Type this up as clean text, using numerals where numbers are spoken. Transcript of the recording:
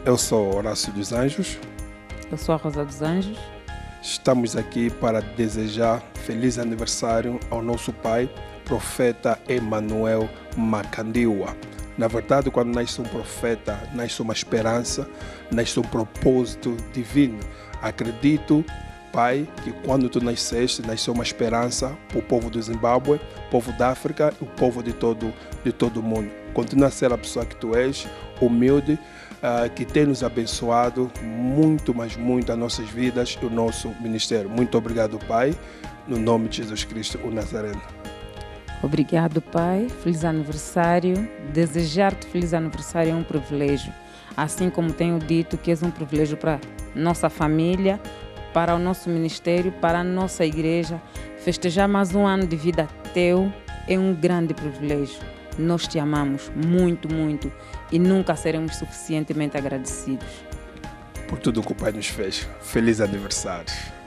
Eu sou Horácio dos Anjos. Eu sou a Rosa dos Anjos. Estamos aqui para desejar feliz aniversário ao nosso pai, profeta Emanuel Makandiwa. Na verdade, quando nasce um profeta, nasce uma esperança, nasce um propósito divino. Acredito, Pai, que quando tu nasceste, nasceu uma esperança para o povo do Zimbábue, o povo da África e o povo de todo o mundo. Continua a ser a pessoa que tu és, humilde, que tem nos abençoado muito, mas muito as nossas vidas e o nosso ministério. Muito obrigado, Pai, no nome de Jesus Cristo, o Nazareno. Obrigado, Pai. Feliz aniversário. Desejar-te feliz aniversário é um privilégio. Assim como tenho dito que és um privilégio para nossa família, para o nosso ministério, para a nossa igreja. Festejar mais um ano de vida teu é um grande privilégio. Nós te amamos muito, muito e nunca seremos suficientemente agradecidos. Por tudo que o Pai nos fez. Feliz aniversário.